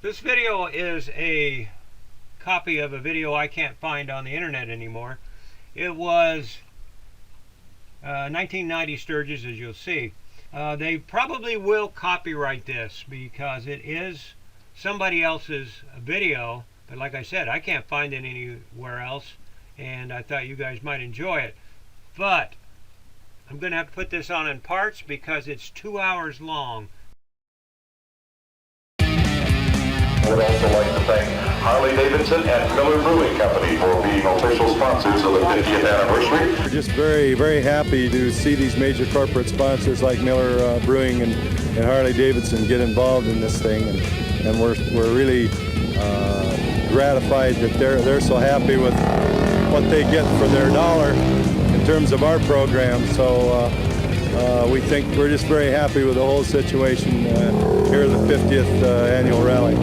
This video is a copy of a video I can't find on the internet anymore. It was 1990 Sturgis, as you'll see. They probably will copyright this because it is somebody else's video, but like I said, I can't find it anywhere else, and I thought you guys might enjoy it. But I'm going to have to put this on in parts because it's 2 hours long. I would also like to thank Harley-Davidson and Miller Brewing Company for being official sponsors of the 50th anniversary. We're just very, very happy to see these major corporate sponsors like Miller Brewing and Harley-Davidson get involved in this thing, and we're really gratified that they're so happy with what they get for their dollar in terms of our program. So we think we're just very happy with the whole situation here at the 50th annual rally.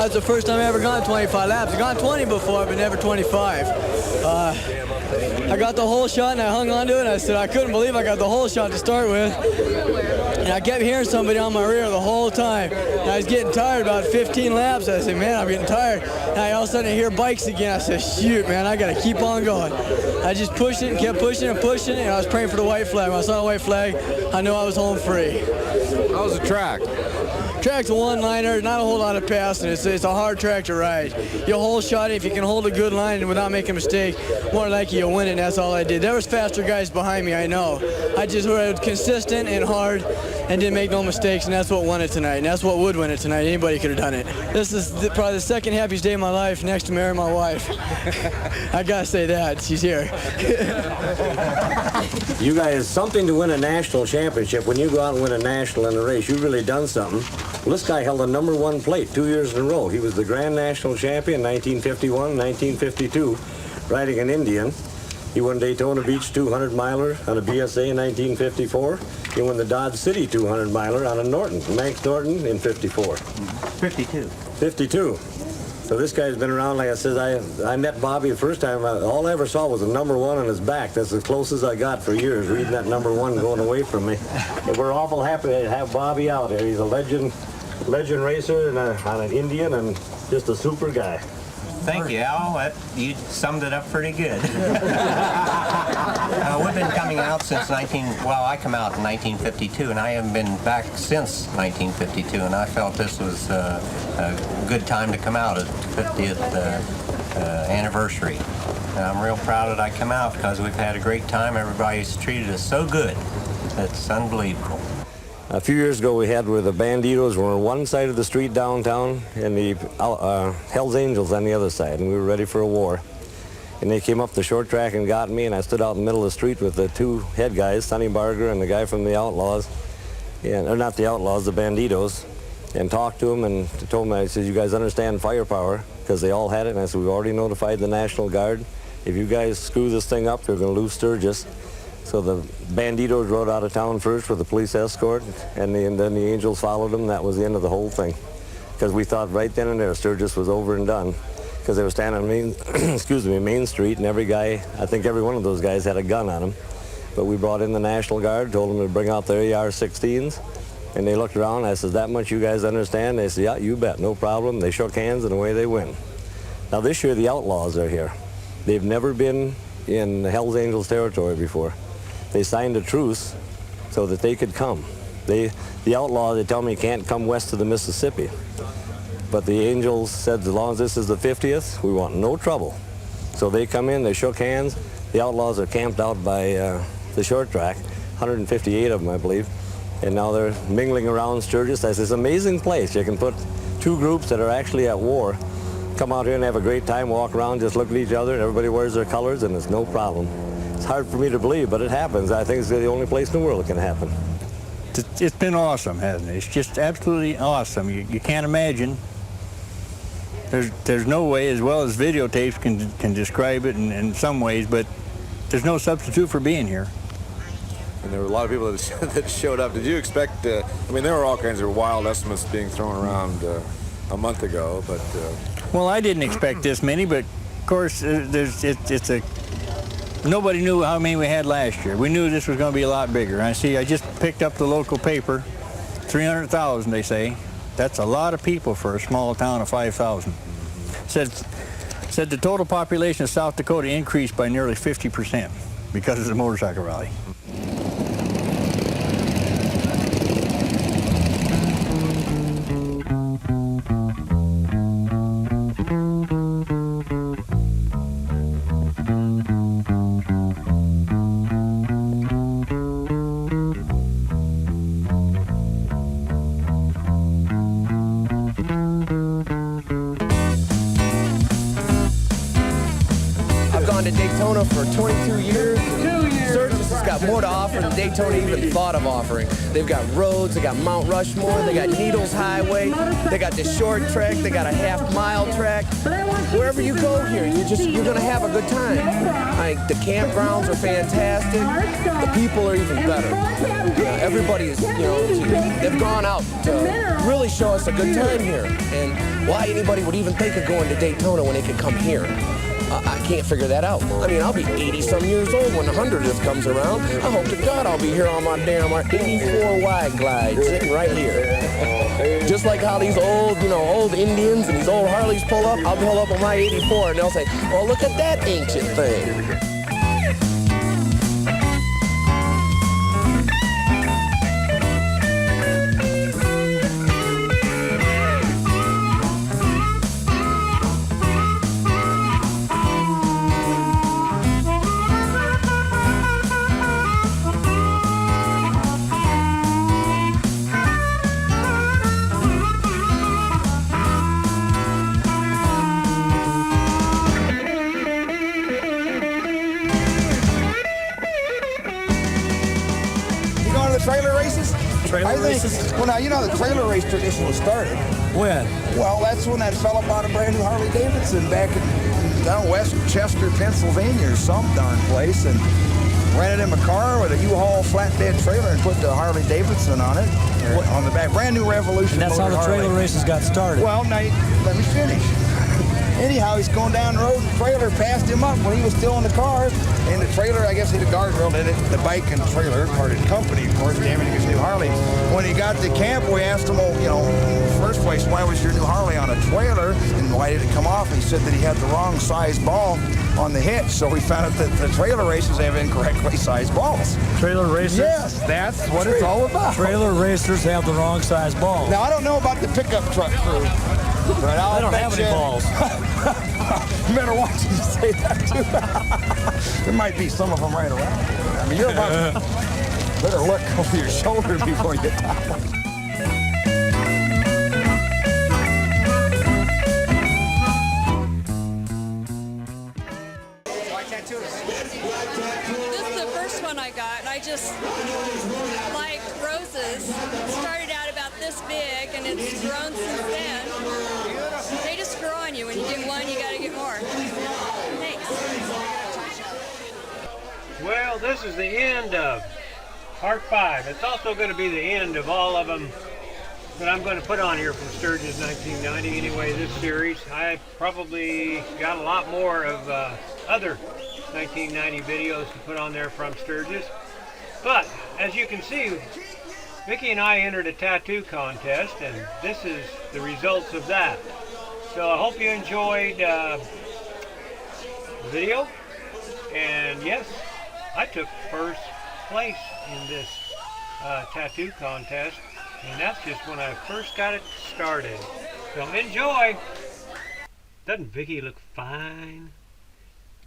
It's the first time I ever gone 25 laps. I've gone 20 before, but never 25. I got the whole shot and I hung on to it. And I said I couldn't believe I got the whole shot to start with. And I kept hearing somebody on my rear the whole time. And I was getting tired about 15 laps. I said, man, I'm getting tired. And all of a sudden I hear bikes again. I said, shoot, man, I got to keep on going. I just pushed it and kept pushing and pushing it. And I was praying for the white flag. When I saw the white flag, I knew I was home free. How was the track? Track's a one-liner, not a whole lot of passing. It's a hard track to ride. You'll whole shot it if you can hold a good line and without making a mistake. More likely you'll win it, and that's all I did. There was faster guys behind me, I know. I just was consistent and hard and didn't make no mistakes, and that's what won it tonight. And that's what would win it tonight. Anybody could have done it. This is probably the second happiest day of my life next to marrying my wife. I gotta say that. She's here. You guys, something to win a national championship. When you go out and win a national in a race, you've really done something. Well, this guy held the #1 plate 2 years in a row. He was the Grand National Champion 1951, 1952, riding an Indian. He won Daytona Beach 200 miler on a BSA in 1954. He won the Dodge City 200 miler on a Norton, Manx Norton in 54. 52. 52. So this guy's been around, like I said, I met Bobby the first time. All I ever saw was a number 1 on his back. That's as close as I got for years, reading that number 1 going away from me. And we're awful happy to have Bobby out here. He's a legend racer and on an Indian and just a super guy. Thank you, Al. You summed it up pretty good. We've been coming out since I come out in 1952, and I haven't been back since 1952, and I felt this was a good time to come out at the 50th anniversary. And I'm real proud that I come out because we've had a great time. Everybody's treated us so good. It's unbelievable. A few years ago, we had where the Banditos were on one side of the street downtown and the Hells Angels on the other side, and we were ready for a war. And they came up the short track and got me, and I stood out in the middle of the street with the 2 head guys, Sonny Barger and the guy from the Outlaws, or not the Outlaws, the Banditos, and talked to them and told them, I said, you guys understand firepower, because they all had it, and I said, we've already notified the National Guard. If you guys screw this thing up, they're going to lose Sturgis. So the Banditos rode out of town first with a police escort, and then the Angels followed them. That was the end of the whole thing. Because we thought right then and there Sturgis was over and done. Because they were standing on Main Street, and every guy, I think every one of those guys had a gun on them. But we brought in the National Guard, told them to bring out their AR-16s, and they looked around. I said, that much you guys understand? They said, yeah, you bet, no problem. They shook hands, and away they went. Now this year the Outlaws are here. They've never been in Hells Angels territory before. They signed a truce so that they could come. The Outlaws, they tell me, can't come west of the Mississippi. But the Angels said, as long as this is the 50th, we want no trouble. So they come in, they shook hands. The Outlaws are camped out by the short track, 158 of them, I believe. And now they're mingling around Sturgis. That's this amazing place. You can put 2 groups that are actually at war, come out here and have a great time, walk around, just look at each other, and everybody wears their colors, and it's no problem. It's hard for me to believe, but it happens. I think it's the only place in the world it can happen. It's been awesome, hasn't it? It's just absolutely awesome. You can't imagine. There's no way, as well as videotapes can describe it in some ways, but there's no substitute for being here. And there were a lot of people that showed up. Did you expect, I mean, there were all kinds of wild estimates being thrown around a month ago, but... Well, I didn't expect this many, but of course, nobody knew how many we had last year. We knew this was going to be a lot bigger. I just picked up the local paper, 300,000 they say. That's a lot of people for a small town of 5,000. Said the total population of South Dakota increased by nearly 50% because of the motorcycle rally. To Daytona for 22 years. Sturgis has got more to offer than Daytona even thought of offering. They've got roads, they got Mount Rushmore, they got Needles Highway, they got the short track, they got a half-mile track. Wherever you go here, you're gonna have a good time. The campgrounds are fantastic. The people are even better. Everybody is, they've gone out to really show us a good time here. And why anybody would even think of going to Daytona when they could come here? I can't figure that out. I mean, I'll be 80-some years old when the 100th comes around. I hope to God I'll be here on my damn 84 wide glide, sitting right here. Just like how these old Indians and these old Harleys pull up, I'll pull up on my 84 and they'll say, oh, look at that ancient thing. Trailer races? Well, now, the trailer race tradition was started. When? Well, that's when that fella bought a brand new Harley Davidson back in down West Chester, Pennsylvania, or some darn place, and rented him a car with a U-Haul flatbed trailer and put the Harley Davidson on it, on the back. Brand new Revolution. And that's how the trailer races got started. Well, now, let me finish. Anyhow, he's going down the road, and the trailer passed him up when he was still in the car. And the trailer, I guess, hit a guardrail in it. The bike and trailer parted company, of course, damaging his new Harley. When he got to camp, we asked him, well, you know, in the first place, why was your new Harley on a trailer? And why did it come off? And he said that he had the wrong size ball on the hitch. So we found out that the trailer races have incorrectly sized balls. Trailer racers? Yes, that's what it's all about. Trailer racers have the wrong size balls. Now, I don't know about the pickup truck crew. But They don't have any balls. You better watch you say that too. There might be some of them right around here. I mean, you're about to better look over your shoulder before you talk. This is the first one I got, and I just like roses. Started out about this big, and it's grown since then. They just grow on you. When you get one, you got to get more. Thanks. Well, this is the end of Part 5. It's also going to be the end of all of them that I'm going to put on here from Sturgis 1990. Anyway, this series, I probably got a lot more of other 1990 videos to put on there from Sturgis. But, as you can see, Vicki and I entered a tattoo contest, and this is the results of that. So I hope you enjoyed the video. And yes, I took first place in this tattoo contest, and that's just when I first got it started. So enjoy! Doesn't Vicki look fine?